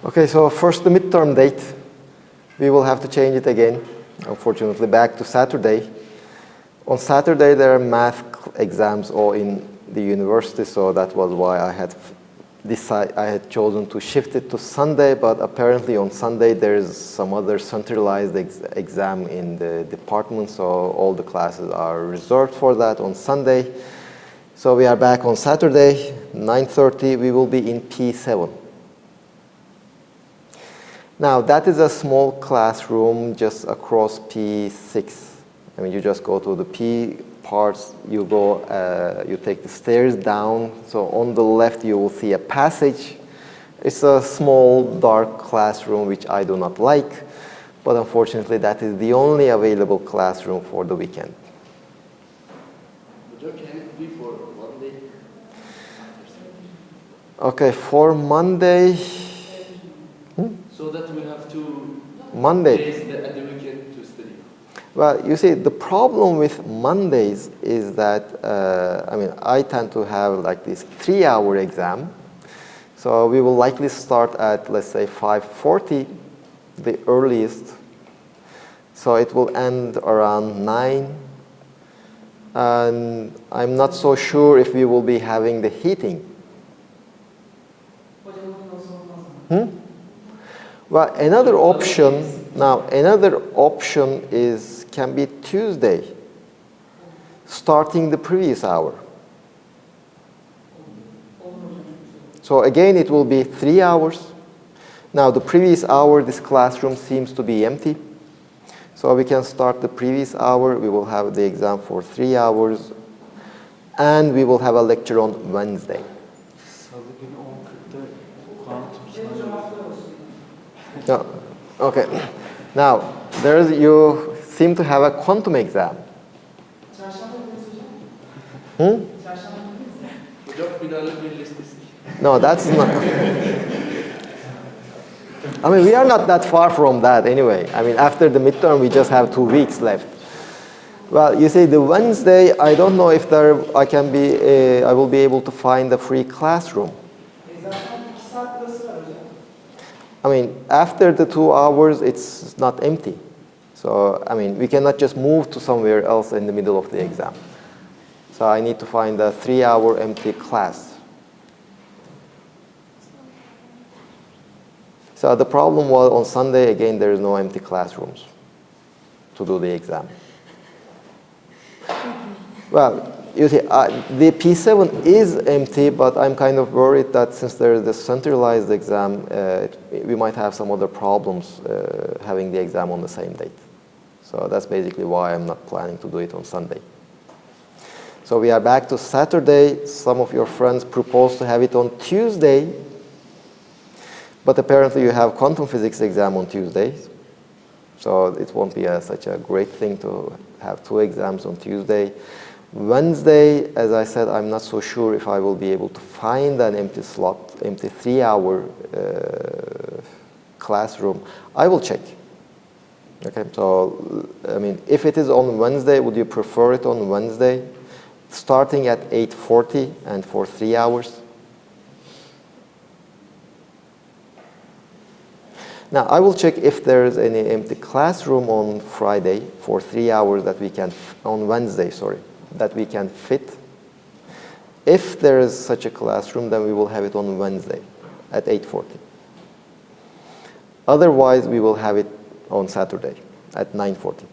Okay, so first the midterm date. We will have to change it again, unfortunately, back to Saturday. On Saturday, there are math exams all in the university, so that was why I had chosen to shift it to Sunday, but apparently on Sunday there is some other centralized exam in the department, so all the classes are reserved for that on Sunday. So we are back on Saturday, 9:30, we will be in P7. Now, that is a small classroom just across P6. I mean, you just go to the P parts, you take the stairs down. So on the left, you will see a passage. It's a small, dark classroom, which I do not like. But unfortunately, that is the only available classroom for the weekend. Can it be for Monday? Okay, for Monday. So that we have to Monday. days at the weekend to study. Well, you see, the problem with Mondays is that, I tend to have like this 3-hour exam. So we will likely start at, let's say, 5:40, the earliest. So it will end around 9. And I'm not so sure if we will be having the heating. Well, another option can be Tuesday, starting the previous hour. So again, it will be 3 hours. Now, the previous hour, this classroom seems to be empty. So we can start the previous hour. We will have the exam for 3 hours. And we will have a lecture on Wednesday. No. Okay. Now, you seem to have a quantum exam. No, that's not. I mean, we are not that far from that anyway. I mean, after the midterm, we just have 2 weeks left. Well, you see, the Wednesday, I don't know if I will be able to find a free classroom. I mean, after the 2 hours, it's not empty. So, I mean, we cannot just move to somewhere else in the middle of the exam. So I need to find a 3-hour empty class. So the problem was on Sunday, again, there is no empty classrooms to do the exam. Well, you see, the P7 is empty, but I'm kind of worried that since there is the centralized exam, we might have some other problems having the exam on the same date. So that's basically why I'm not planning to do it on Sunday. So we are back to Saturday. Some of your friends proposed to have it on Tuesday, but apparently you have quantum physics exam on Tuesday. So it won't be such a great thing to have 2 exams on Tuesday. Wednesday, as I said, I'm not so sure if I will be able to find an empty slot, empty 3-hour classroom. I will check. Okay, so, I mean, if it is on Wednesday, would you prefer it on Wednesday, starting at 8:40 and for 3 hours? Now, I will check if there is any empty classroom on Friday for 3 hours on Wednesday, that we can fit. If there is such a classroom, then we will have it on Wednesday at 8:40. Otherwise, we will have it on Saturday at 9:40.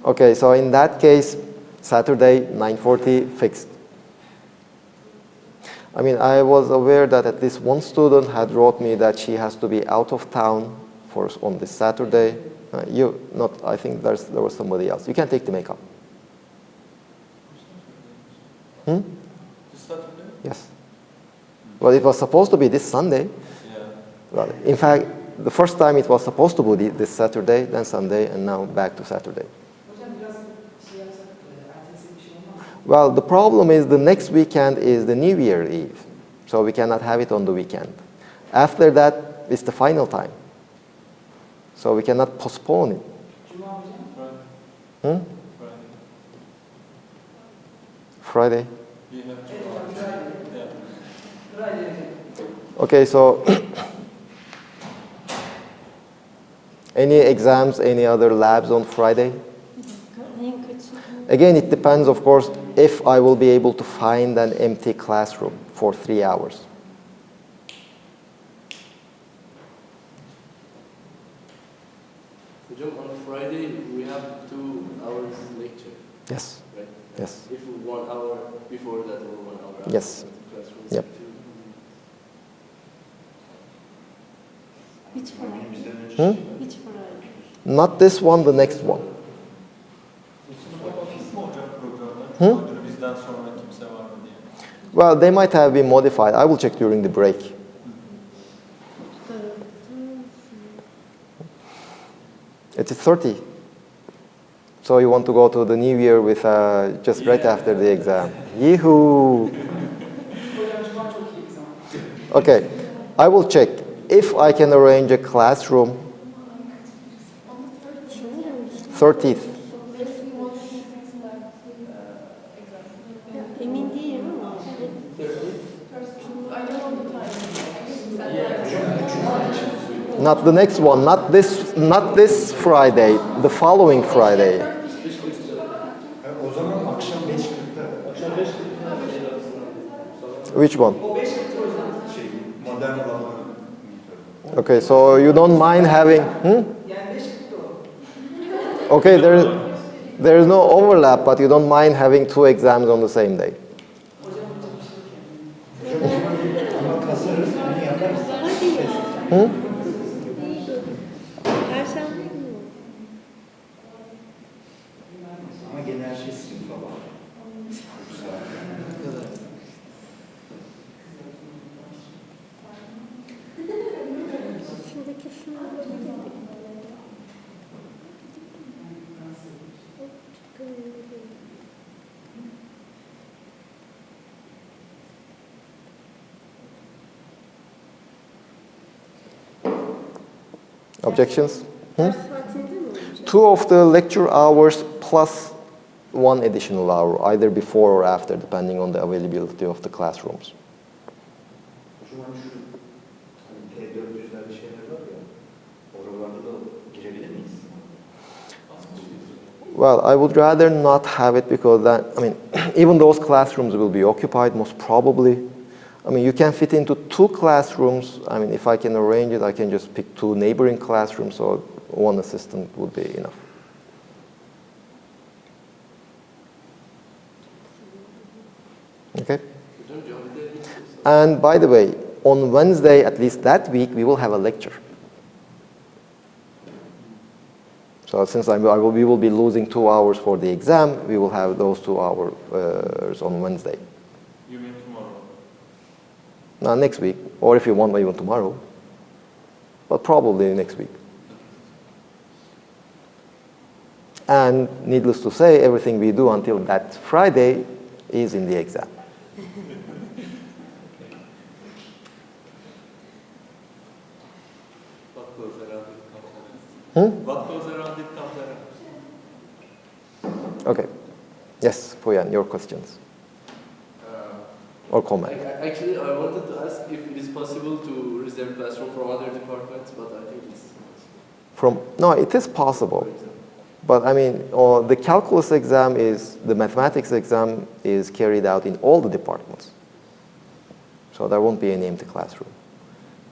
Okay, so in that case, Saturday, 9:40, fixed. I mean, I was aware that at least one student had wrote me that she has to be out of town on this Saturday. I think there was somebody else. You can take the makeup. This Saturday? Yes. Well, it was supposed to be this Sunday. Yeah. Well, in fact, the first time it was supposed to be this Saturday, then Sunday, and now back to Saturday. Well, the problem is the next weekend is the New Year's Eve, so we cannot have it on the weekend. After that, it's the final time, so we cannot postpone it. Friday? We have to. Yeah. Okay, so any exams, any other labs on Friday? Again, it depends, of course, if I will be able to find an empty classroom for 3 hours. On Friday, we have 2 hours lecture, Yes, right? yes, If 1 hour before that or 1 hour after Yes. that, classroom. Yep. Which Friday? Hmm? Which Friday? Not this one, the next one. Bizden sonra kimse var mı diye. Well, they might have been modified. I will check during the break. It's 30. So you want to go to the new year with just right after the exam. Yee-hoo! Okay, I will check if I can arrange a classroom 30th. Emin değilim ama. Not the next one, not this Friday, the following Friday. O zaman akşam 5.40'da. Akşam 5.40'da. Which one? Modern olanlar. Okay, so you don't mind having, Okay, there is no overlap, but you don't mind having 2 exams on the same day. Ama kasarız, onu yaparız. Perşembe mi? Ama genel şey sınıfa bağlı. Şuradaki sınav. Objections? Ders saatinde mi olacak? 2 of the lecture hours plus 1 additional hour, either before or after, depending on the availability of the classrooms. Şu an şu T400'lerde şeyler var ya, oralarda da girebilir miyiz? Well, I would rather not have it because then, even those classrooms will be occupied most probably. You can fit into 2 classrooms. If I can arrange it, I can just pick 2 neighboring classrooms, so 1 assistant would be enough. Okay? And by the way, on Wednesday, at least that week, we will have a lecture. So since we will be losing 2 hours for the exam, we will have those 2 hours on Wednesday. You mean tomorrow? Now next week, or if you want, even tomorrow. But probably next week. And needless to say, everything we do until that Friday is in the exam. What goes around it comes around. What goes around it comes around. Okay. Yes, Poyan, your questions or comment. Actually, I wanted to ask if it is possible to reserve classroom from other departments, but I think it's No, it is possible. But the calculus exam the mathematics exam is carried out in all the departments. So there won't be any empty classroom.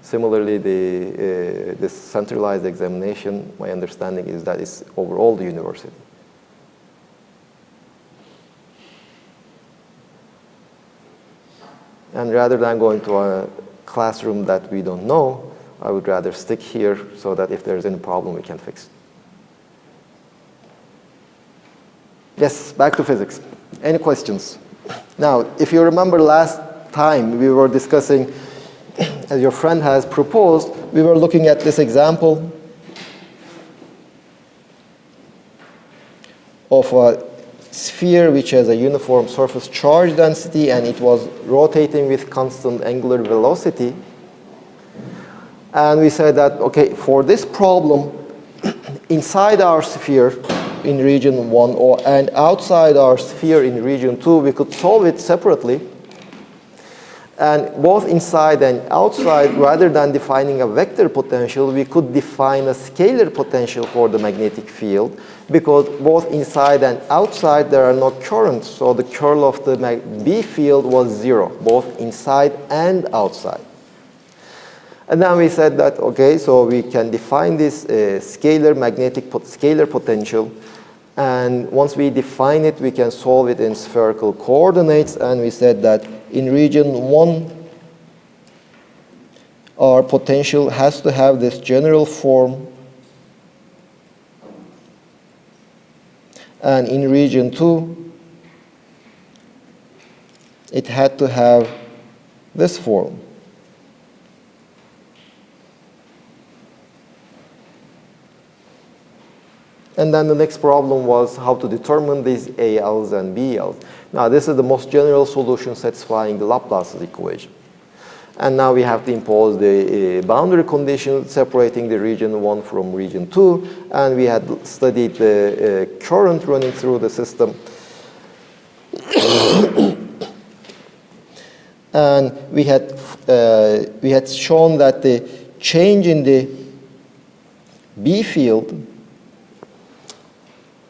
Similarly, the centralized examination, my understanding is that it's over all the university. And rather than going to a classroom that we don't know, I would rather stick here so that if there's any problem, we can fix it. Yes, back to physics. Any questions? Now, if you remember last time we were discussing, as your friend has proposed, we were looking at this example of a sphere which has a uniform surface charge density and it was rotating with constant angular velocity. And we said that, okay, for this problem, inside our sphere, in region 1 and outside our sphere in region 2, we could solve it separately. And both inside and outside, rather than defining a vector potential, we could define a scalar potential for the magnetic field, because both inside and outside there are no currents, so the curl of the B field was 0, both inside and outside. And then we said that, okay, so we can define this scalar potential, and once we define it, we can solve it in spherical coordinates, and we said that in region 1, our potential has to have this general form, and in region 2, it had to have this form. And then the next problem was how to determine these ALs and BLs. Now, this is the most general solution satisfying the Laplace's equation. And now we have to impose the boundary condition separating the region 1 from region 2. And we had studied the current running through the system. And we had shown that the change in the B field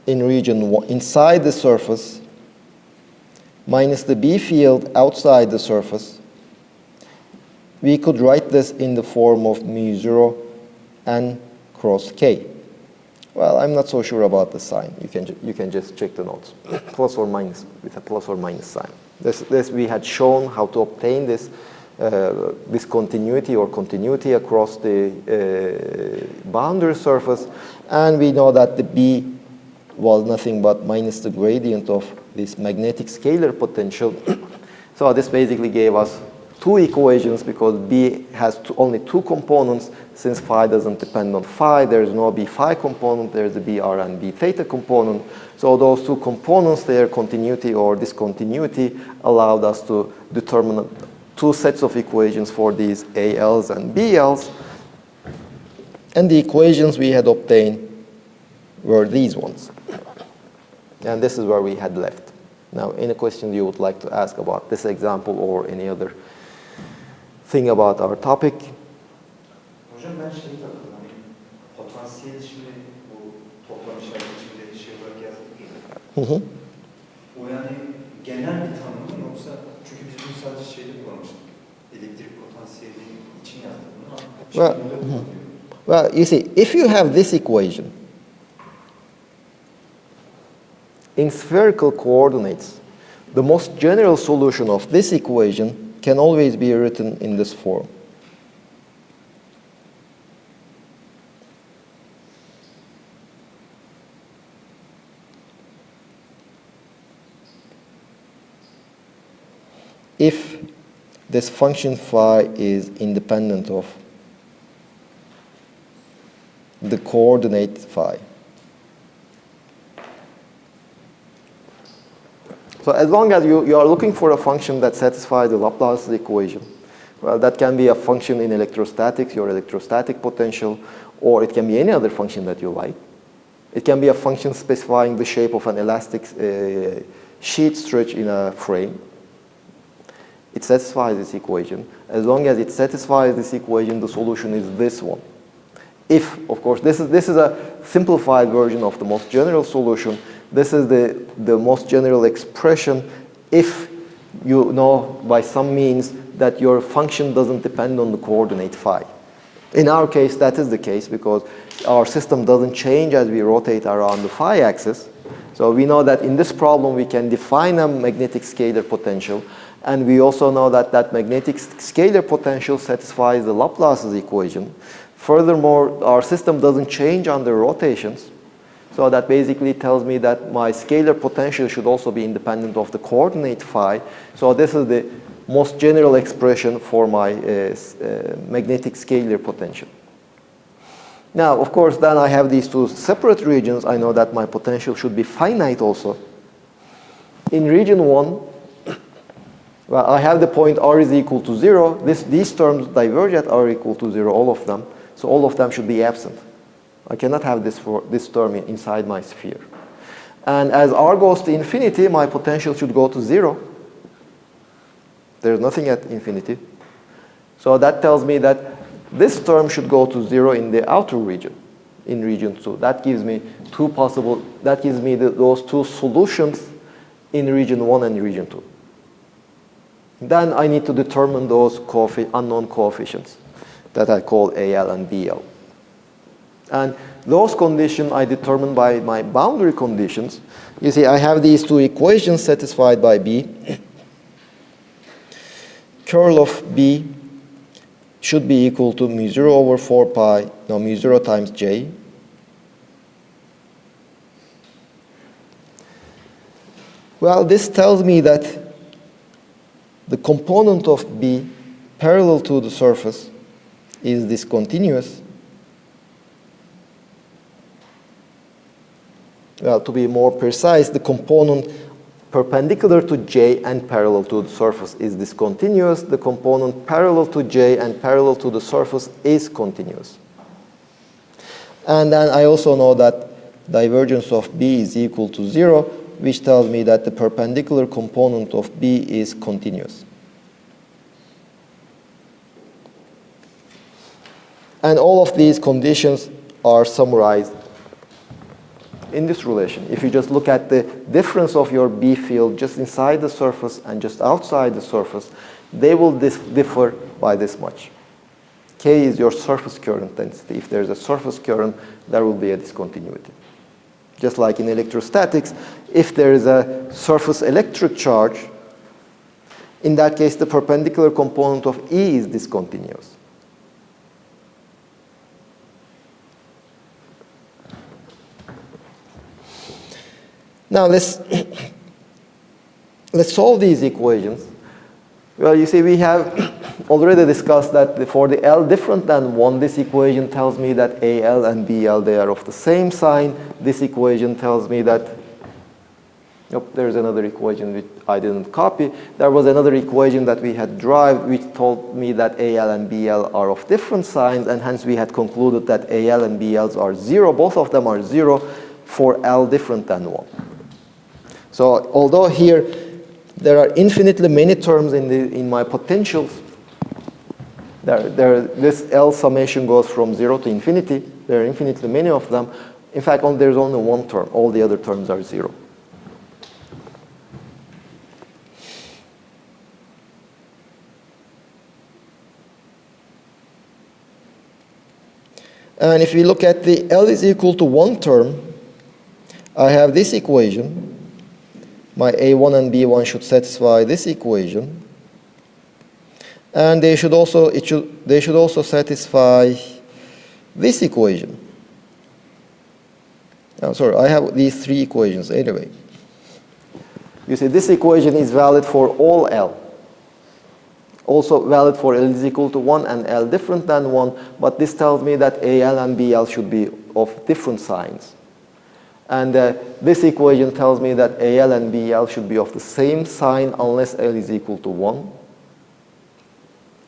in region 1 inside the surface minus the B field outside the surface, we could write this in the form of mu0 n cross k. Well, I'm not so sure about the sign. You can just check the notes. Plus or minus, with a plus or minus sign. This we had shown how to obtain this discontinuity or continuity across the boundary surface, and we know that the B was nothing but minus the gradient of this magnetic scalar potential. So this basically gave us two equations, because B has only two components. Since phi doesn't depend on phi, there is no B phi component, there is a BR and B theta component. So those two components, their continuity or discontinuity, allowed us to determine two sets of equations for these ALs and BLs. And the equations we had obtained were these ones. And this is where we had left. Now, any question you would like to ask about this example or any other thing about our topic? Hocam ben şeyi takıldım. Hani potansiyel şimdi bu toplam işareti içinde şey olarak yazdık ya. O yani genel bir tanım mı, yoksa çünkü biz bunu sadece şeyde kullanmıştık. Elektrik potansiyeli için yazdık bunu ama well, you see, if you have this equation in spherical coordinates, the most general solution of this equation can always be written in this form. If this function phi is independent of the coordinate phi. So as long as you are looking for a function that satisfies the Laplace's equation, well, that can be a function in electrostatics, your electrostatic potential, or it can be any other function that you like. It can be a function specifying the shape of an elastic sheet stretch in a frame. It satisfies this equation. As long as it satisfies this equation, the solution is this one. If, of course, this is a simplified version of the most general solution. This is the most general expression if you know by some means that your function doesn't depend on the coordinate phi. In our case, that is the case because our system doesn't change as we rotate around the phi axis. So we know that in this problem we can define a magnetic scalar potential, and we also know that that magnetic scalar potential satisfies the Laplace's equation. Furthermore, our system doesn't change under rotations. So that basically tells me that my scalar potential should also be independent of the coordinate phi. So this is the most general expression for my magnetic scalar potential. Now, of course, then I have these two separate regions. I know that my potential should be finite also. In region 1, well, I have the point r is equal to 0. These terms diverge at r equal to 0, all of them. So all of them should be absent. I cannot have this term inside my sphere. And as r goes to infinity, my potential should go to 0. There's nothing at infinity. So that tells me that this term should go to 0 in the outer region, in region 2. That gives me those two solutions in region 1 and region 2. Then I need to determine those unknown coefficients that I call AL and BL. And those conditions I determine by my boundary conditions. You see, I have these two equations satisfied by B. Curl of B should be equal to mu 0 over 4 pi, no, mu 0 times J. Well, this tells me that the component of B parallel to the surface is discontinuous. Well, to be more precise, the component perpendicular to J and parallel to the surface is discontinuous. The component parallel to J and parallel to the surface is continuous. And then I also know that divergence of B is equal to 0, which tells me that the perpendicular component of B is continuous. And all of these conditions are summarized in this relation. If you just look at the difference of your B field just inside the surface and just outside the surface, they will differ by this much. K is your surface current density. If there's a surface current, there will be a discontinuity. Just like in electrostatics, if there is a surface electric charge, in that case, the perpendicular component of E is discontinuous. Now let's solve these equations. Well, you see, we have already discussed that for the L different than 1, this equation tells me that AL and BL, they are of the same sign. This equation tells me that, there's another equation which I didn't copy. There was another equation that we had derived which told me that AL and BL are of different signs, and hence we had concluded that AL and BLs are 0. Both of them are 0 for L different than 1. So although here there are infinitely many terms in my potentials, this L summation goes from 0 to infinity. There are infinitely many of them. In fact, there's only one term. All the other terms are 0. And if we look at the L is equal to 1 term, I have this equation. My A1 and B1 should satisfy this equation. And they should also satisfy this equation. Sorry, I have these three equations anyway. You see, this equation is valid for all L. Also valid for L is equal to 1 and L different than 1, but this tells me that AL and BL should be of different signs. And this equation tells me that AL and BL should be of the same sign unless L is equal to 1.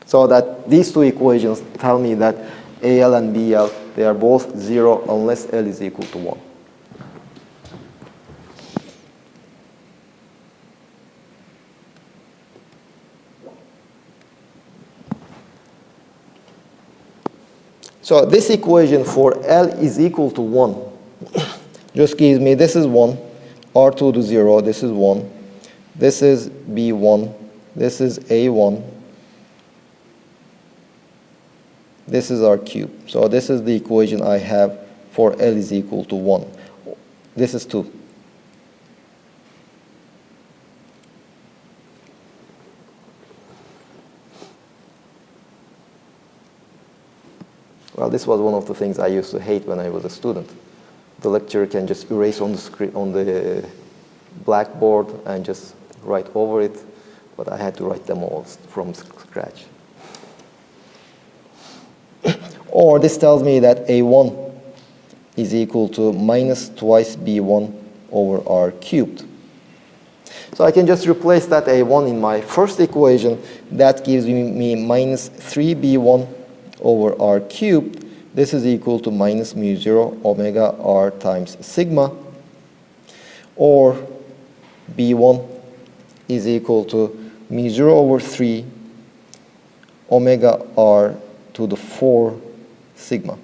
So that these two equations tell me that AL and BL, they are both 0 unless L is equal to 1. So this equation for L is equal to 1 just gives me, this is 1, R2 to 0, this is 1, this is B1, this is A1, this is R cube. So this is the equation I have for L is equal to 1. This is 2. Well, this was one of the things I used to hate when I was a student. The lecturer can just erase on the screen, on the blackboard, and just write over it, but I had to write them all from scratch. Or this tells me that A1 is equal to minus twice B1 over R cubed. So I can just replace that A1 in my first equation. That gives me minus 3B1 over R cubed. This is equal to minus mu 0 omega R times sigma. or B1 is equal to mu 0 over 3 omega r to the 4 sigma.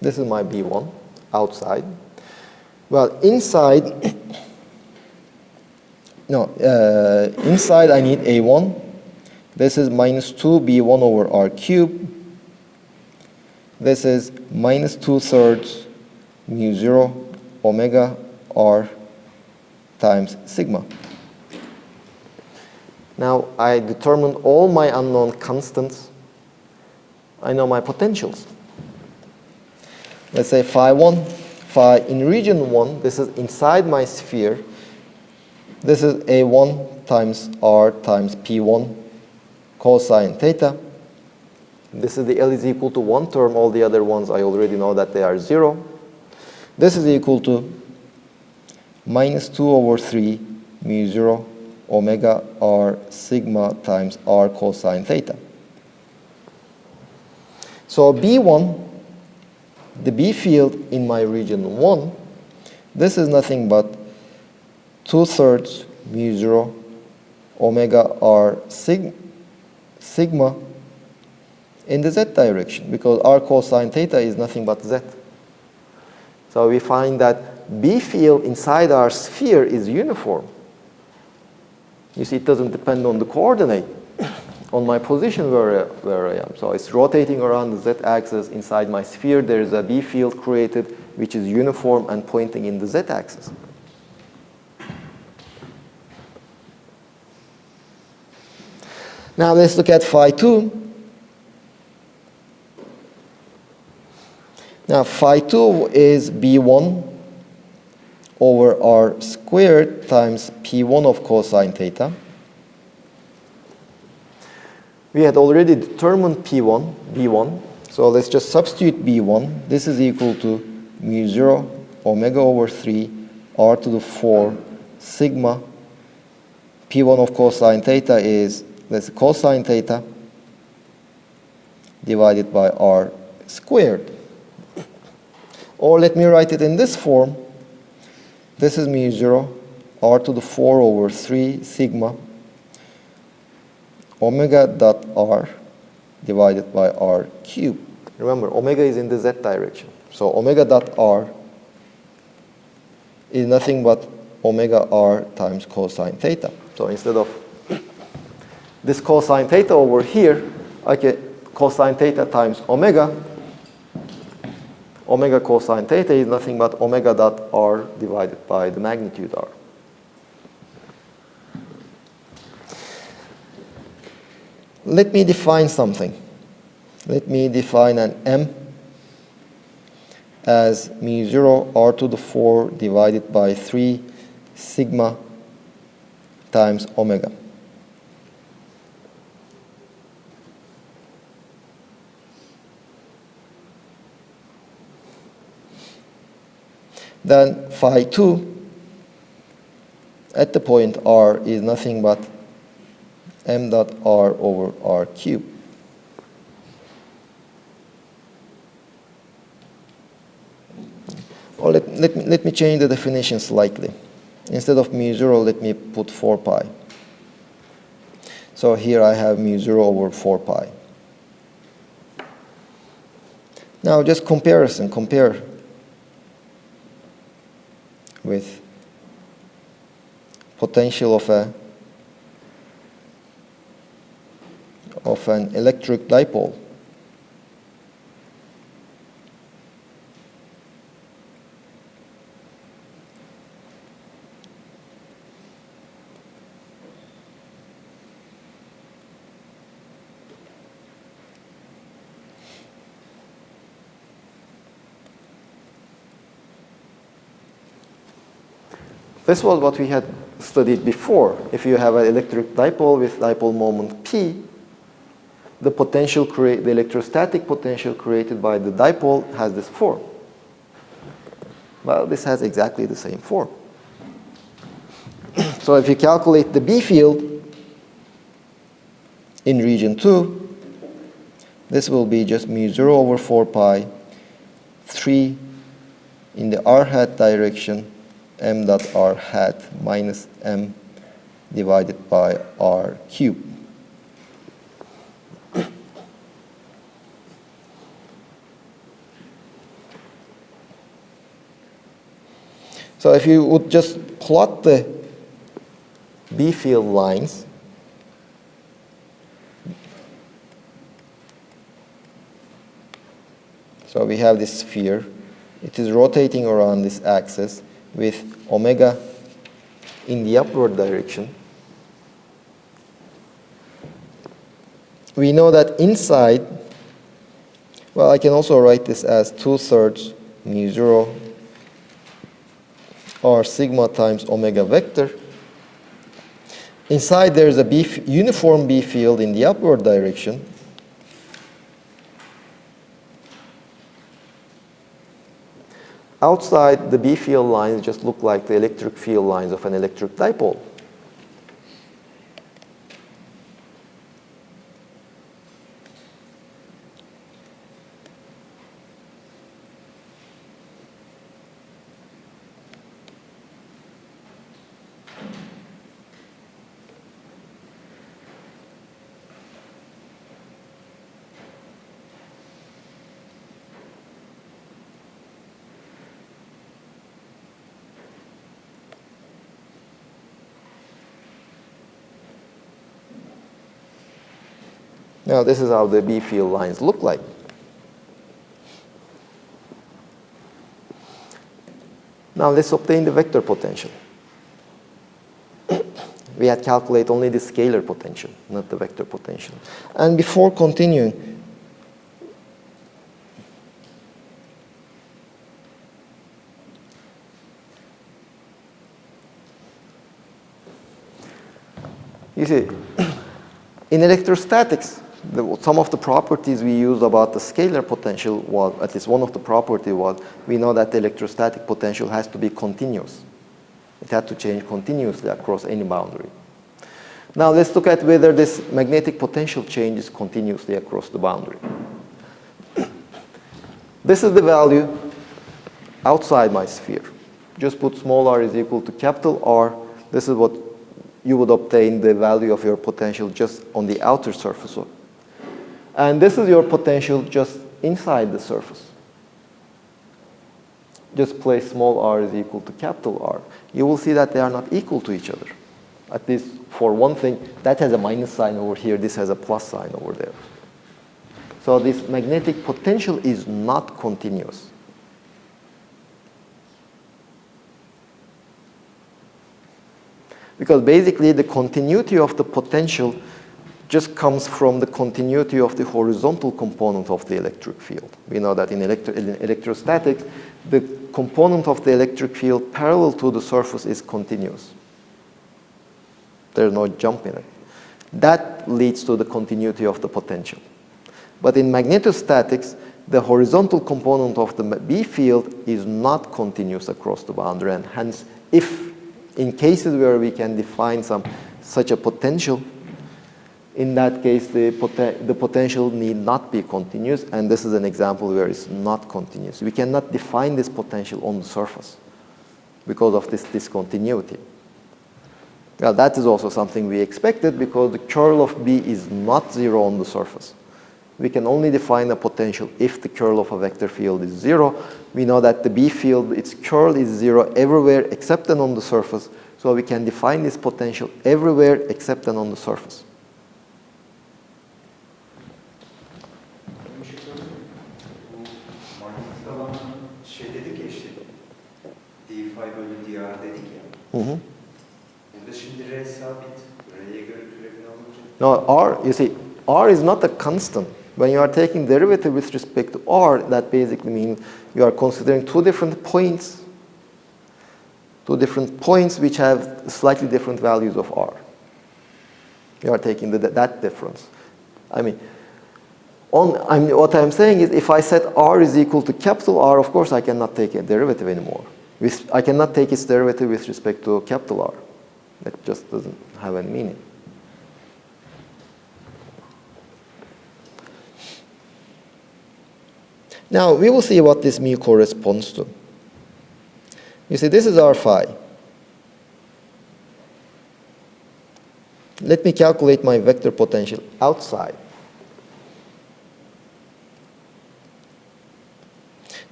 This is my B1 outside. Well, inside, inside I need A1. This is minus 2 B1 over r cubed. This is minus 2/3 mu 0 omega r times sigma. Now I determined all my unknown constants. I know my potentials. Let's say phi 1, phi in region 1, this is inside my sphere. This is A1 times r times P1 cosine theta. This is the L is equal to 1 term. All the other ones I already know that they are 0. This is equal to minus 2 over 3 mu 0 omega r sigma times r cosine theta. So B1, the B field in my region 1, this is nothing but 2/3 mu 0 omega r sigma in the z direction, because r cosine theta is nothing but z. So we find that B field inside our sphere is uniform. You see, it doesn't depend on the coordinate, on my position where I am. So it's rotating around the z-axis inside my sphere. There is a B field created which is uniform and pointing in the z-axis. Now let's look at phi 2. Now phi 2 is B1 over r squared times P1 of cosine theta. We had already determined B1, so let's just substitute B1. This is equal to mu 0 omega over 3 r to the 4 sigma. P1 of cosine theta is, let's say, cosine theta divided by r squared. Or let me write it in this form. This is mu 0 r to the 4 over 3 sigma omega dot r divided by r cubed. Remember, omega is in the z direction. So omega dot r is nothing but omega r times cosine theta. So instead of this cosine theta over here, I get cosine theta times omega. Omega cosine theta is nothing but omega dot r divided by the magnitude r. Let me define something. Let me define an m as mu 0 r to the 4 divided by 3 sigma times omega. Then phi 2 at the point r is nothing but m dot r over r cubed. Or let me change the definition slightly. Instead of mu 0, let me put 4 pi. So here I have mu 0 over 4 pi. Now just compare with potential of an electric dipole. This was what we had studied before. If you have an electric dipole with dipole moment P, the electrostatic potential created by the dipole has this form. Well, this has exactly the same form. So if you calculate the B field in region 2, this will be just mu 0 over 4 pi 3 in the r hat direction, m dot r hat minus m divided by r cube. So if you would just plot the B field lines, so we have this sphere. It is rotating around this axis with omega in the upward direction. We know that inside, well, I can also write this as 2/3 mu 0 or sigma times omega vector. Inside there is a uniform B field in the upward direction. Outside, the B field lines just look like the electric field lines of an electric dipole. Now, this is how the B field lines look like. Now, let's obtain the vector potential. We had calculated only the scalar potential, not the vector potential. And before continuing, you see, in electrostatics, some of the properties we used about the scalar potential was, at least one of the property was, we know that the electrostatic potential has to be continuous. It had to change continuously across any boundary. Now let's look at whether this magnetic potential changes continuously across the boundary. This is the value outside my sphere. Just put small r is equal to capital R. This is what you would obtain the value of your potential just on the outer surface. And this is your potential just inside the surface. Just place small r is equal to capital R. You will see that they are not equal to each other. At least for one thing, that has a minus sign over here, this has a plus sign over there. So this magnetic potential is not continuous. Because basically the continuity of the potential just comes from the continuity of the horizontal component of the electric field. We know that in electrostatics, the component of the electric field parallel to the surface is continuous. There's no jump in it. That leads to the continuity of the potential. But in magnetostatics, the horizontal component of the B field is not continuous across the boundary, and hence, if in cases where we can define such a potential, in that case, the potential need not be continuous, and this is an example where it's not continuous. We cannot define this potential on the surface because of this discontinuity. Well, that is also something we expected because the curl of B is not zero on the surface. We can only define a potential if the curl of a vector field is zero. We know that the B field, its curl is zero everywhere except and on the surface, so we can define this potential everywhere except and on the surface. Dedik ya işte, d phi bölü dr dedik ya. Burada şimdi r sabit, r'ye göre türevini alınca. No, R, you see, R is not a constant. When you are taking derivative with respect to R, that basically means you are considering two different points which have slightly different values of R. You are taking that difference. What I'm saying is if I set R is equal to capital R, of course I cannot take a derivative anymore. I cannot take its derivative with respect to capital R. That just doesn't have any meaning. Now, we will see what this mu corresponds to. You see, this is our phi. Let me calculate my vector potential outside.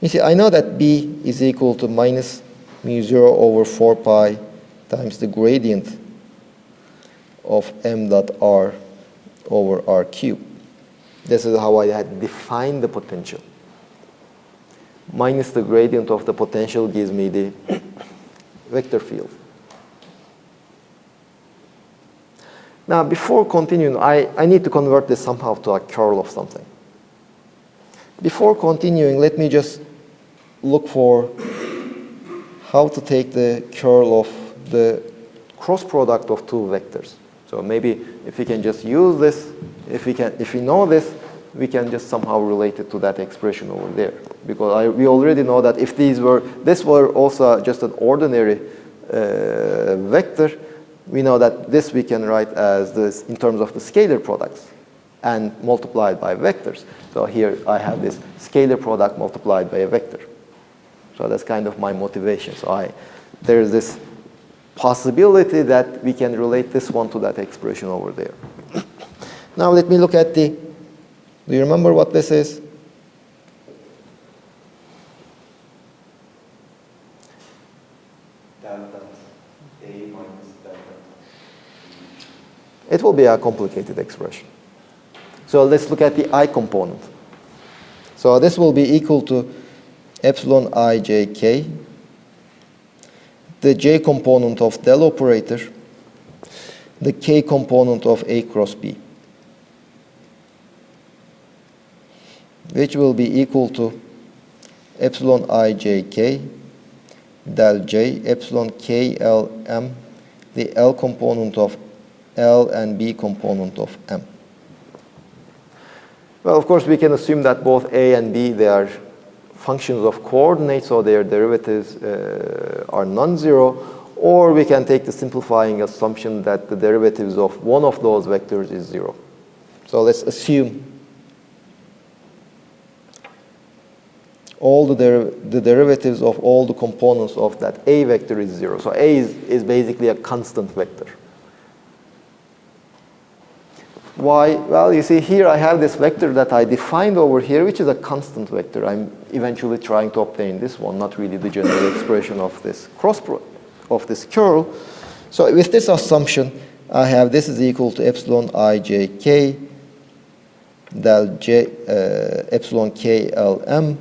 You see, I know that B is equal to minus mu 0 over 4 pi times the gradient of m dot r over r cubed. This is how I had defined the potential. Minus the gradient of the potential gives me the vector field. Now, before continuing, I need to convert this somehow to a curl of something. Before continuing, let me just look for how to take the curl of the cross product of two vectors. So maybe if we can just use this, if we know this, we can just somehow relate it to that expression over there. Because we already know that if this were also just an ordinary vector, we know that this we can write as this in terms of the scalar products and multiplied by vectors. So here I have this scalar product multiplied by a vector. So that's kind of my motivation. So there's this possibility that we can relate this one to that expression over there. Now let me look at do you remember what this is? Delta A minus delta. It will be a complicated expression. So let's look at the I component. So this will be equal to epsilon ijk, the j component of del operator, the k component of A cross B, which will be equal to epsilon ijk del j epsilon k l m, the L component of L and B component of M. Well, of course, we can assume that both A and B, they are functions of coordinates, so their derivatives are non-zero, or we can take the simplifying assumption that the derivatives of one of those vectors is 0. So let's assume all the derivatives of all the components of that A vector is 0. So A is basically a constant vector. Why? Well, you see here I have this vector that I defined over here, which is a constant vector. I'm eventually trying to obtain this one, not really the general expression of this of this curl. So with this assumption, I have this is equal to epsilon ijk del j epsilon k l m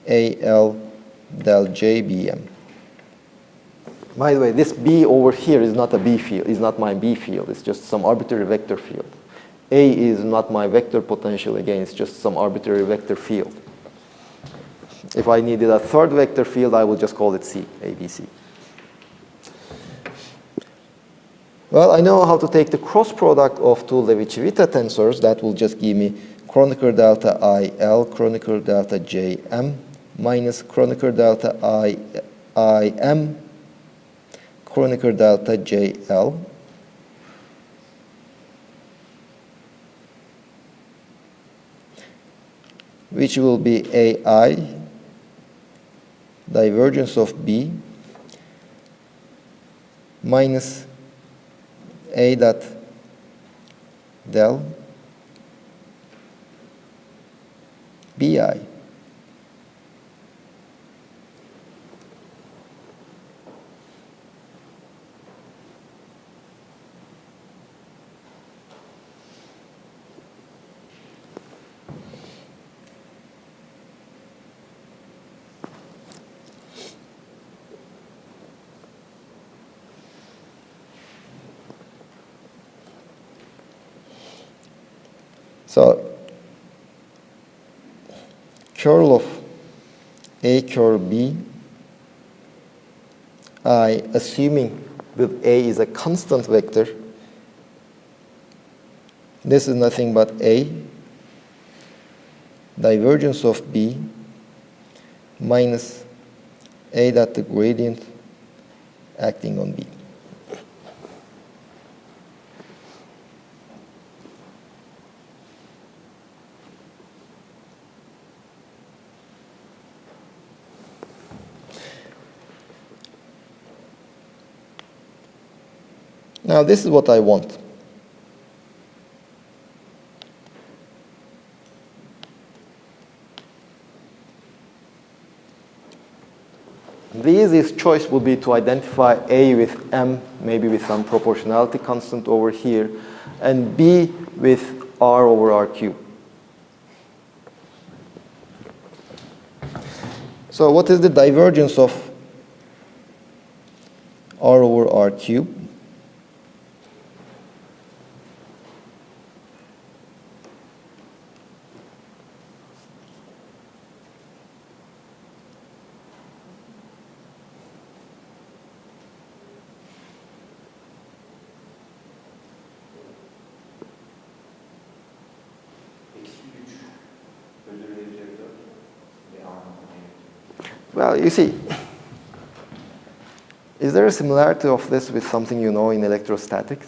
a l del j b m. By the way, this B over here is not a B field, is not my B field, it's just some arbitrary vector field. A is not my vector potential, again, it's just some arbitrary vector field. If I needed a third vector field, I would just call it C, ABC. Well, I know how to take the cross product of two Levi-Civita tensors. That will just give me Kronecker delta IL, Kronecker delta JM, minus Kronecker delta IM, Kronecker delta JL. Which will be AI, divergence of B, minus A dot del BI. So, curl of A curl B, assuming that A is a constant vector, this is nothing but A, divergence of B, minus A dot the gradient acting on B. Now this is what I want. The easiest choice would be to identify A with M, maybe with some proportionality constant over here, and B with R over R cubed. So what is the divergence of R over R cubed? Well, you see, is there a similarity of this with something you know in electrostatics?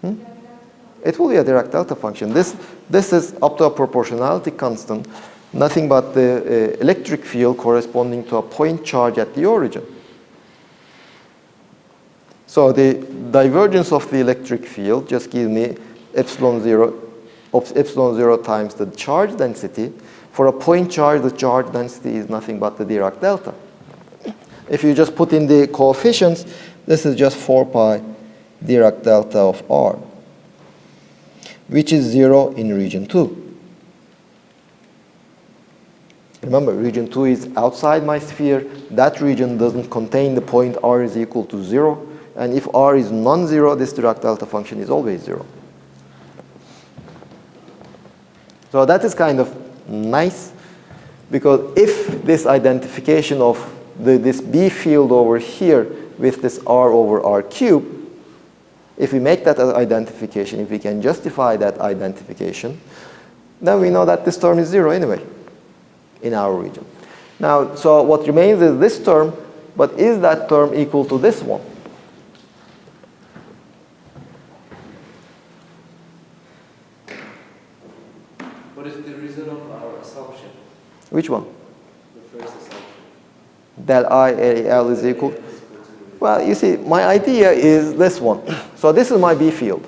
It will be a Dirac delta function. This is up to a proportionality constant, nothing but the electric field corresponding to a point charge at the origin. So the divergence of the electric field just gives me epsilon zero times the charge density. For a point charge, the charge density is nothing but the Dirac delta. If you just put in the coefficients, this is just 4 pi Dirac delta of R, which is 0 in region 2. Remember, region 2 is outside my sphere. That region doesn't contain the point R is equal to 0. And if R is non-zero, this Dirac delta function is always 0. So that is kind of nice, because if this identification of this B field over here with this R over R cubed, if we make that identification, if we can justify that identification, then we know that this term is 0 anyway in our region. Now, so what remains is this term, but is that term equal to this one? What is the reason of our assumption? Which one? The first assumption. Del I L is equal. Well, you see, my idea is this one. So this is my B field.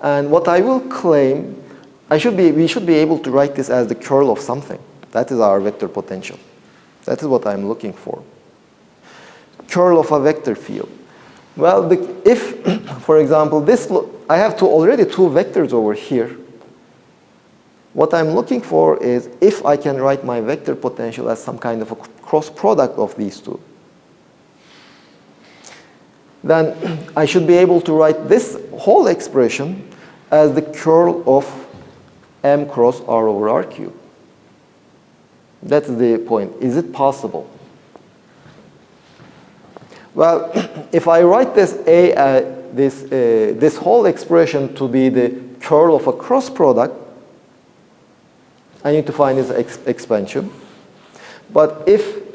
And what I will claim, we should be able to write this as the curl of something. That is our vector potential. That is what I'm looking for. Curl of a vector field. Well, if, for example, I have already two vectors over here. What I'm looking for is if I can write my vector potential as some kind of a cross product of these two. Then I should be able to write this whole expression as the curl of M cross R over R cubed. That's the point. Is it possible? Well, if I write this this whole expression to be the curl of a cross product, I need to find this expansion. But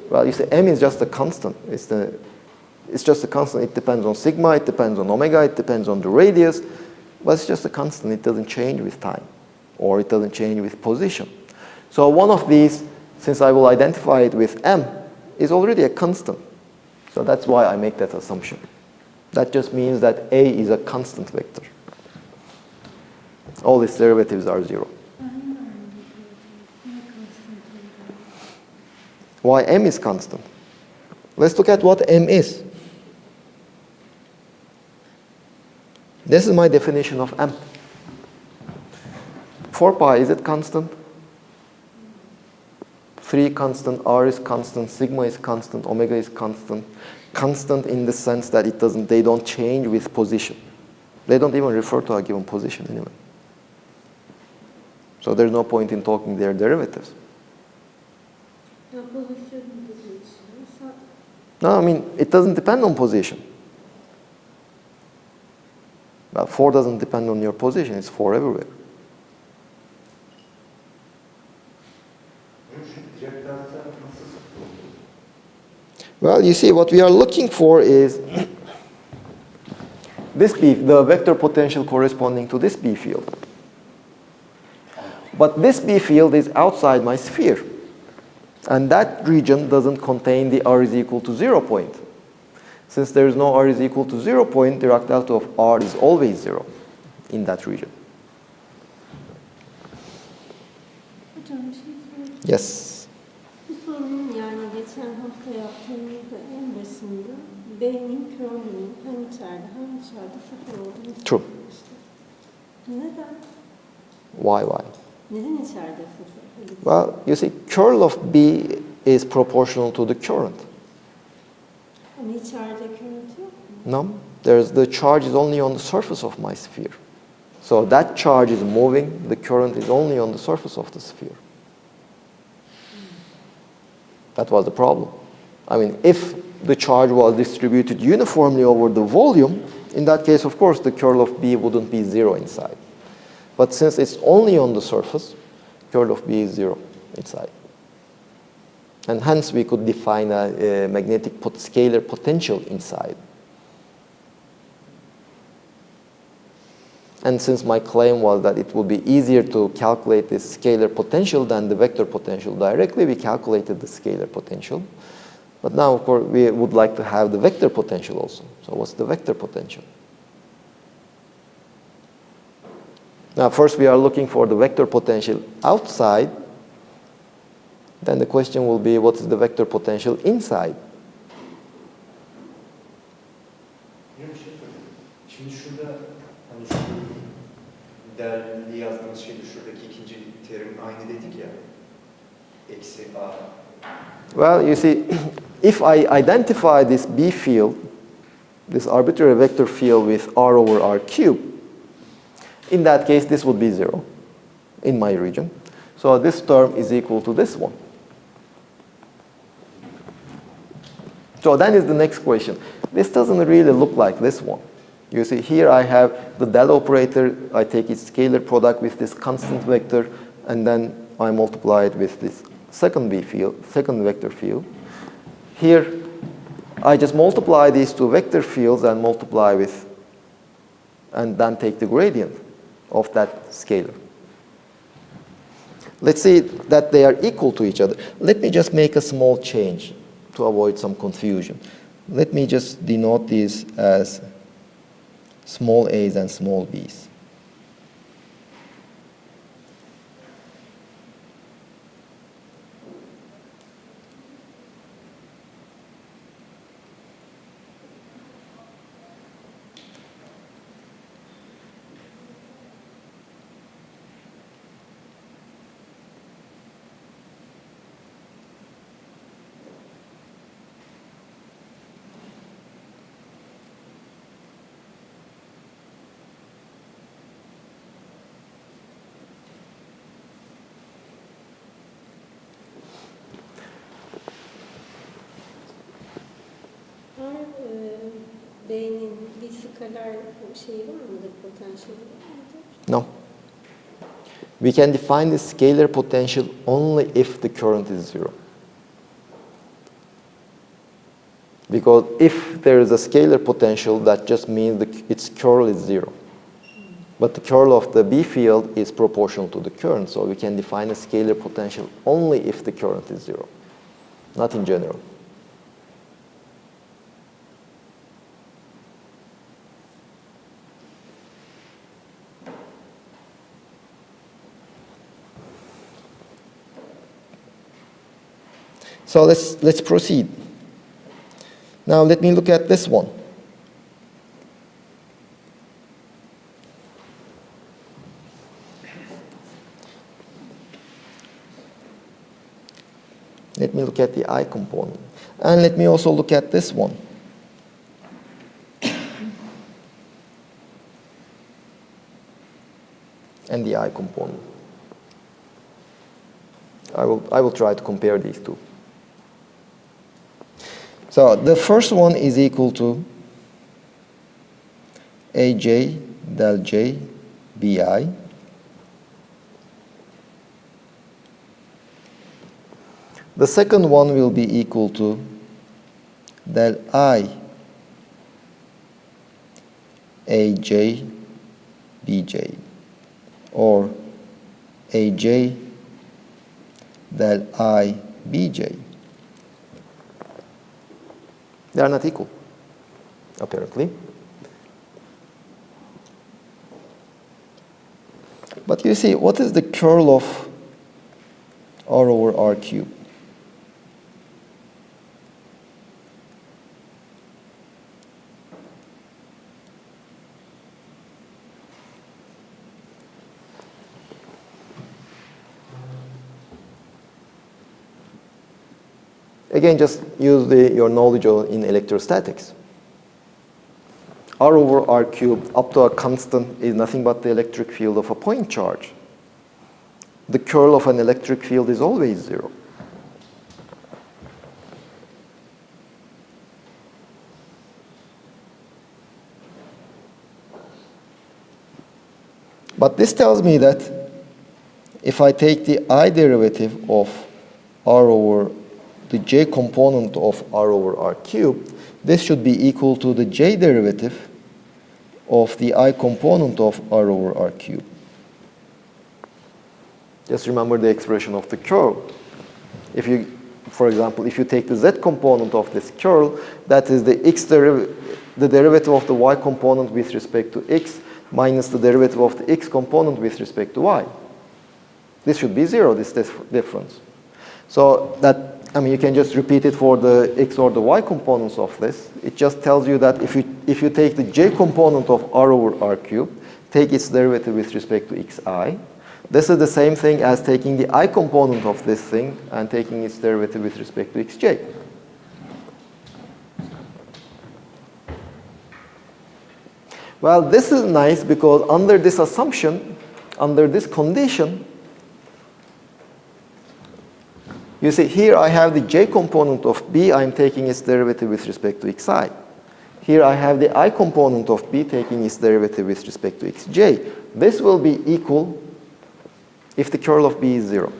well, you see, M is just a constant. It's just a constant. It depends on sigma, it depends on omega, it depends on the radius, but it's just a constant. It doesn't change with time, or it doesn't change with position. So one of these, since I will identify it with M, is already a constant. So that's why I make that assumption. That just means that A is a constant vector. All its derivatives are 0. Why M is constant? Let's look at what M is. This is my definition of M. 4 pi, is it constant? 3 constant, R is constant, sigma is constant, omega is constant. Constant in the sense that they don't change with position. They don't even refer to a given position anyway. So there's no point in talking their derivatives. No, I mean, it doesn't depend on position. Well, 4 doesn't depend on your position, it's 4 everywhere. Well, you see, what we are looking for is this B, the vector potential corresponding to this B field. But this B field is outside my sphere. And that region doesn't contain the R is equal to 0 point. Since there is no r is equal to 0 point, Dirac delta of r is always 0 in that region. Hocam bir şey soracağım. Yes. Bu sorunun yani geçen hafta yaptığımızda en başında B'nin curl'ünün hem içeride hem dışarıda sıfır olduğunu True. söylemiştik. Neden? Why? Neden içeride sıfır? Well, you see, curl of B is proportional to the current. Ama içeride current yok mu? No, the charge is only on the surface of my sphere. So that charge is moving, the current is only on the surface of the sphere. That was the problem. I mean, if the charge was distributed uniformly over the volume, in that case, of course, the curl of B wouldn't be 0 inside. But since it's only on the surface, curl of B is 0 inside. And hence, we could define a magnetic scalar potential inside. And since my claim was that it would be easier to calculate this scalar potential than the vector potential directly, we calculated the scalar potential. But now, of course, we would like to have the vector potential also. So what's the vector potential? Now, first we are looking for the vector potential outside. Then the question will be, what is the vector potential inside? Bir şey sorayım. Şimdi şurada hani şu değerli yazdığımız şeyde şuradaki ikinci terim aynı dedik ya. Eksi A. Well, you see, if I identify this B field, this arbitrary vector field with R over R cubed, in that case, this would be 0 in my region. So this term is equal to this one. So then is the next question. This doesn't really look like this one. You see, here I have the del operator. I take its scalar product with this constant vector, and then I multiply it with this second B field, second vector field. Here, I just multiply these two vector fields and multiply with, and then take the gradient of that scalar. Let's see that they are equal to each other. Let me just make a small change to avoid some confusion. Let me just denote these as small a's and small b's. B'nin bir skalar şeyi var mıdır, potansiyeli var mıdır? No. We can define the scalar potential only if the current is 0. Because if there is a scalar potential, that just means its curl is 0. But the curl of the B field is proportional to the current, so we can define a scalar potential only if the current is 0, not in general. So let's proceed. Now let me look at this one. Let me look at the I component. And let me also look at this one. And the I component. I will try to compare these two. So the first one is equal to AJ del J BI. The second one will be equal to del I AJ BJ, or AJ del I BJ. They are not equal. apparently. But you see, what is the curl of R over R cubed? Again, just use your knowledge in electrostatics. R over R cubed up to a constant is nothing but the electric field of a point charge. The curl of an electric field is always 0. But this tells me that if I take the I derivative of R over the j component of R over R cubed, this should be equal to the j derivative of the I component of R over R cubed. Just remember the expression of the curl. If you, for example, if you take the z component of this curl, that is the the derivative of the y component with respect to x minus the derivative of the x component with respect to y. This should be 0, this difference. So that, I mean, you can just repeat it for the x or the y components of this. It just tells you that if you take the j component of R over R cubed, take its derivative with respect to xi, this is the same thing as taking the I component of this thing and taking its derivative with respect to xj. Well, this is nice because under this assumption, under this condition, you see here I have the j component of b, I'm taking its derivative with respect to xi. Here I have the I component of b taking its derivative with respect to xj. This will be equal if the curl of b is 0.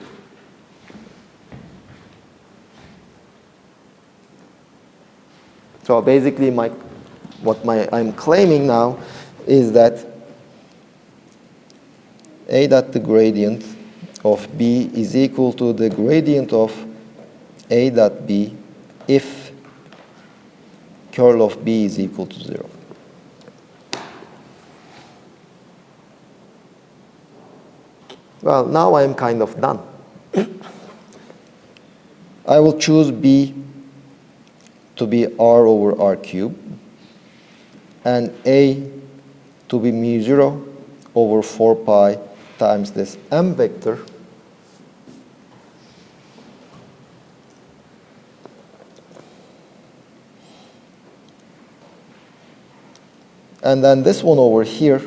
So basically I'm claiming now is that A dot the gradient of B is equal to the gradient of A dot B if curl of B is equal to 0. Well, now I am kind of done. I will choose B to be R over R cubed and A to be mu 0 over 4 pi times this m vector and then this one over here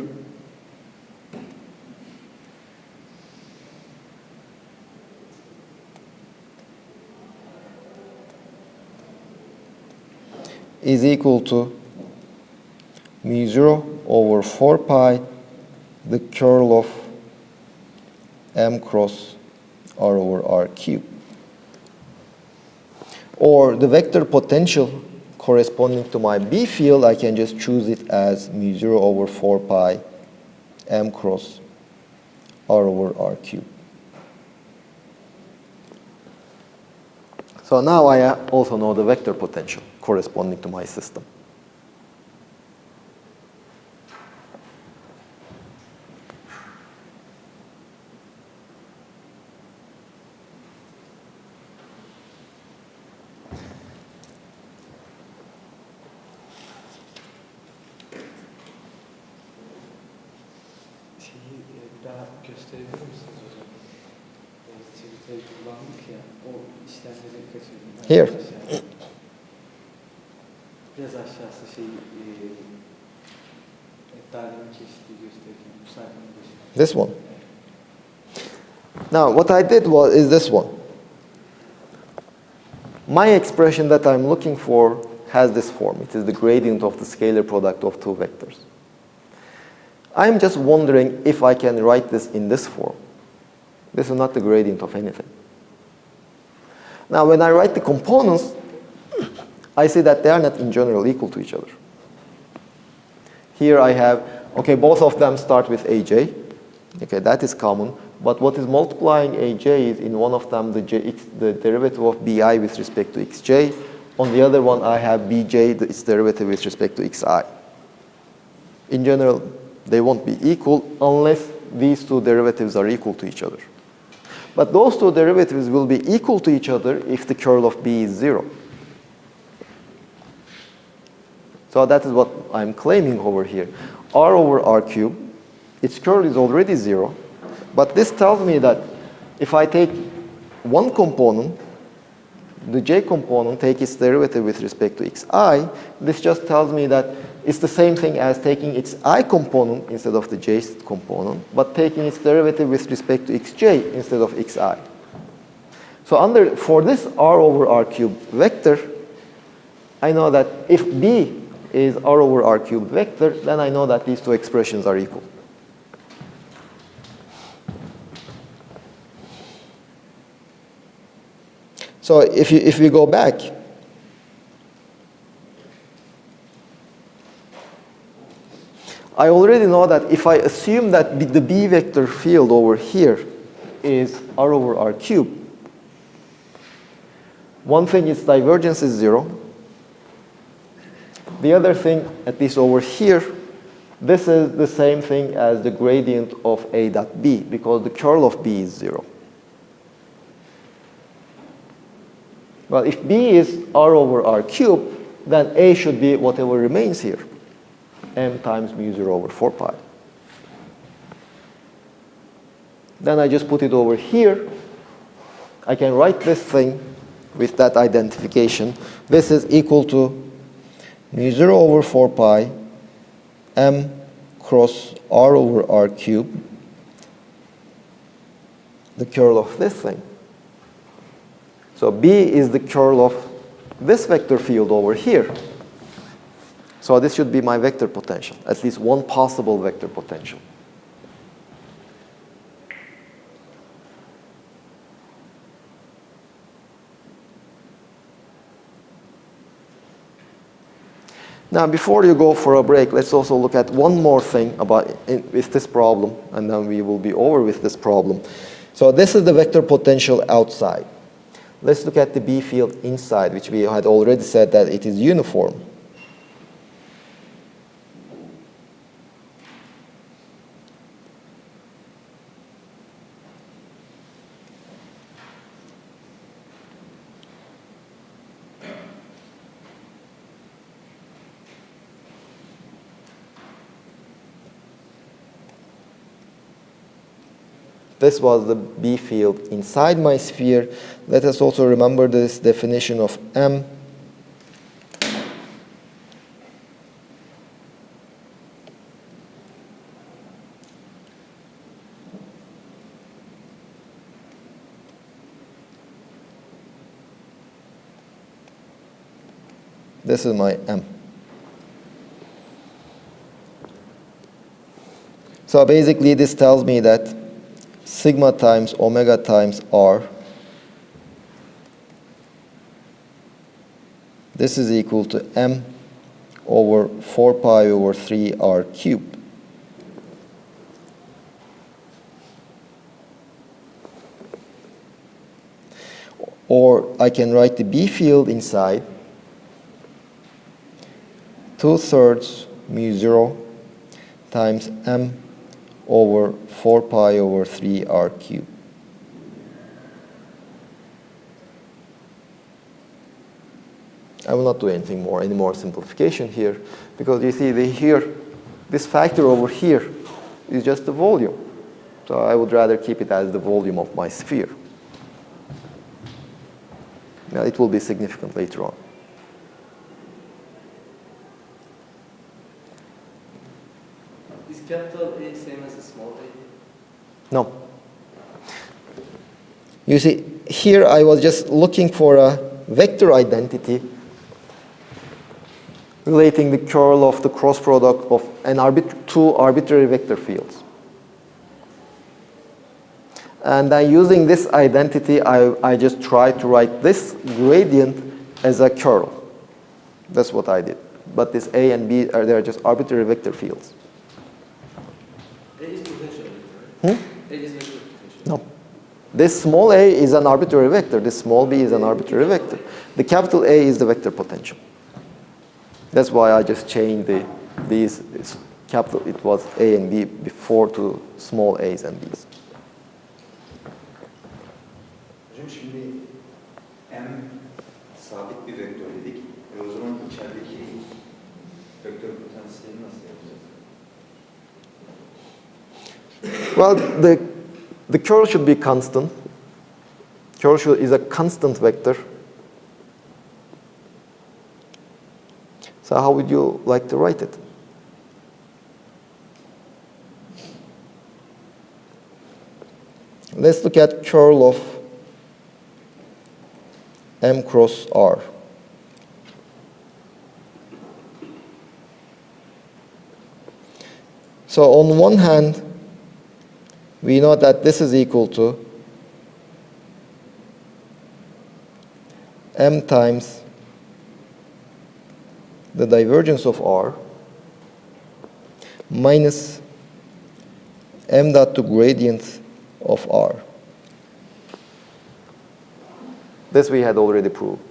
is equal to mu 0 over 4 pi the curl of m cross r over r cubed. Or the vector potential corresponding to my B field, I can just choose it as mu 0 over 4 pi m cross r over r cubed. So now I also know the vector potential corresponding to my system. Daha gösterebilir misiniz hocam? Twitter'ı kullandık ya, o işlemleri kaçırdım. Here. Biraz aşağısı dalyanın çeşitliği gösterirken bu sayfanın başında. This one. Now, what I did is this one. My expression that I'm looking for has this form. It is the gradient of the scalar product of two vectors. I'm just wondering if I can write this in this form. This is not the gradient of anything. Now, when I write the components, I see that they are not in general equal to each other. Here I have, okay, both of them start with aj. Okay, that is common. But what is multiplying aj is in one of them the derivative of bi with respect to xj. On the other one, I have bj, its derivative with respect to xi. In general, they won't be equal unless these two derivatives are equal to each other. But those two derivatives will be equal to each other if the curl of b is 0. So that is what I'm claiming over here. R over R cubed, its curl is already 0. But this tells me that if I take one component, the j component, take its derivative with respect to xi, this just tells me that it's the same thing as taking its I component instead of the j component, but taking its derivative with respect to xj instead of xi. So for this R over R cubed vector, I know that if B is R over R cubed vector, then I know that these two expressions are equal. So if we go back, I already know that if I assume that the B vector field over here is R over R cubed, one thing, its divergence is 0. The other thing, at least over here, this is the same thing as the gradient of A dot B, because the curl of B is 0. Well, if B is R over R cubed, then A should be whatever remains here, m times mu 0 over 4 pi. Then I just put it over here. I can write this thing with that identification. This is equal to mu 0 over 4 pi m cross R over R cubed, the curl of this thing. So B is the curl of this vector field over here. So this should be my vector potential, at least one possible vector potential. Now, before you go for a break, let's also look at one more thing with this problem, and then we will be over with this problem. So this is the vector potential outside. Let's look at the B field inside, which we had already said that it is uniform. This was the B field inside my sphere. Let us also remember this definition of M. This is my M. So basically this tells me that sigma times omega times R, this is equal to M over 4 pi over 3 R cubed. Or I can write the B field inside 2/3 mu 0 times M over 4 pi over 3 R cubed. I will not do any more simplification here, because you see this factor over here is just the volume. So I would rather keep it as the volume of my sphere. Now it will be significant later on. Is capital A same as a small a? No. You see, here I was just looking for a vector identity relating the curl of the cross product of two arbitrary vector fields. And then using this identity, I just tried to write this gradient as a curl. That's what I did. But this A and B, they're just arbitrary vector fields. A is potential vector, right? A is vector potential. No. This small a is an arbitrary vector. This small b is an arbitrary vector. The capital A is the vector potential. That's why I just changed these capital. It was A and B before to small a's and b's. Hocam şimdi M sabit bir vektör dedik. O zaman içerideki vektör potansiyeli nasıl yapacağız? Well, the curl should be constant. Curl is a constant vector. So how would you like to write it? Let's look at curl of M cross R. So on one hand, we know that this is equal to M times the divergence of R minus M dot to gradient of R. This we had already proved.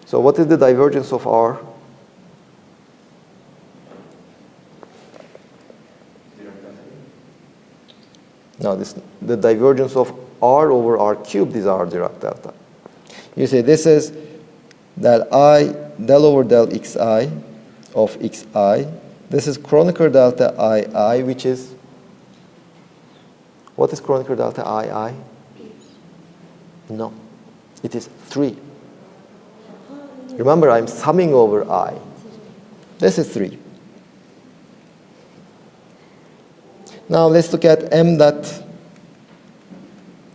So what is the divergence of R? Now the divergence of R over R cubed is R Dirac delta. You say this is del I del over del xi of xi. This is Kronecker delta II, which is, what is Kronecker delta II? No, it is 3. Remember, I'm summing over I. This is 3. Now let's look at M dot,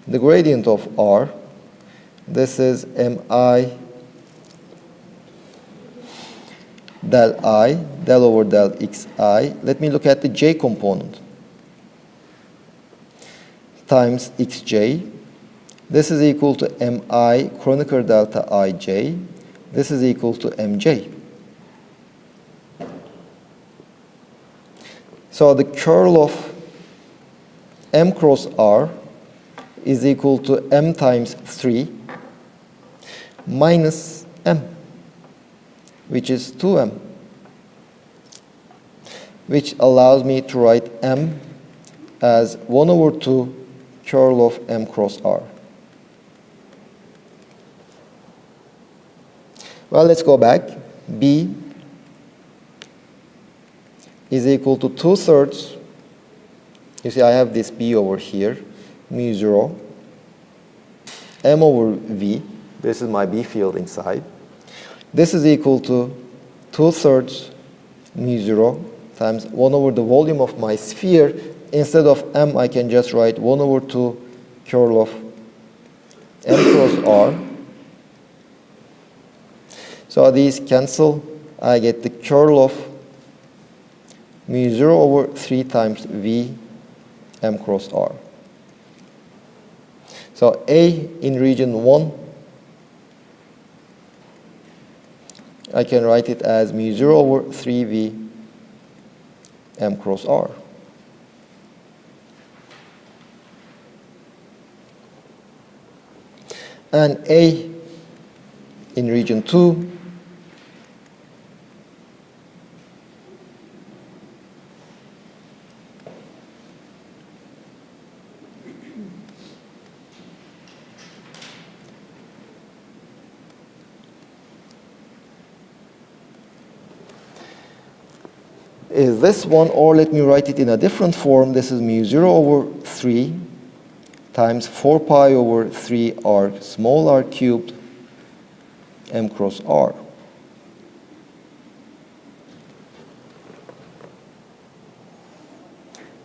the gradient of R. This is Mi del I, del over del xi. Let me look at the j component. Times xj. This is equal to Mi Kronecker delta ij. This is equal to mj. So the curl of M cross R is equal to M times 3 minus M, which is 2M, which allows me to write M as 1 over 2 curl of M cross R. Well, let's go back. B is equal to 2/3. You see, I have this B over here, mu 0, M over V. This is my B field inside. This is equal to 2/3 mu 0 times 1 over the volume of my sphere. Instead of M, I can just write 1 over 2 curl of M cross R. So these cancel. I get the curl of mu 0 over 3 times V M cross R. So A in region 1, I can write it as mu 0 over 3V M cross R. And A in region 2, is this one, or let me write it in a different form. This is mu 0 over 3 times 4 pi over 3 r small r cubed M cross R.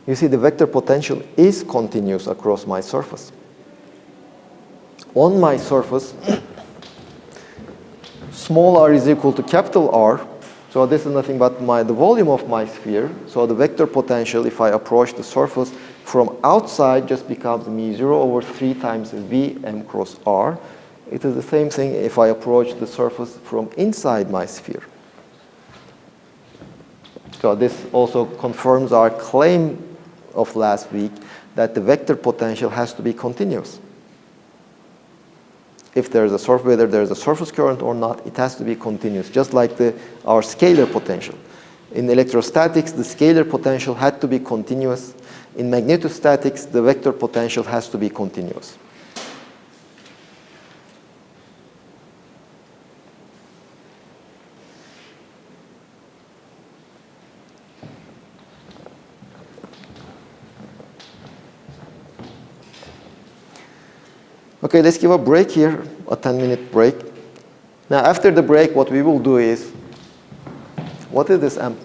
You see, the vector potential is continuous across my surface. On my surface, small r is equal to capital R. So this is nothing but the volume of my sphere. So the vector potential, if I approach the surface from outside, just becomes mu 0 over 3 times V M cross R. It is the same thing if I approach the surface from inside my sphere. So this also confirms our claim of last week that the vector potential has to be continuous. If there is a surface, whether there is a surface current or not, it has to be continuous, just like our scalar potential. In electrostatics, the scalar potential had to be continuous. In magnetostatics, the vector potential has to be continuous. Okay, let's give a break here, a 10-minute break. Now, after the break, what we will do is, what is this amp?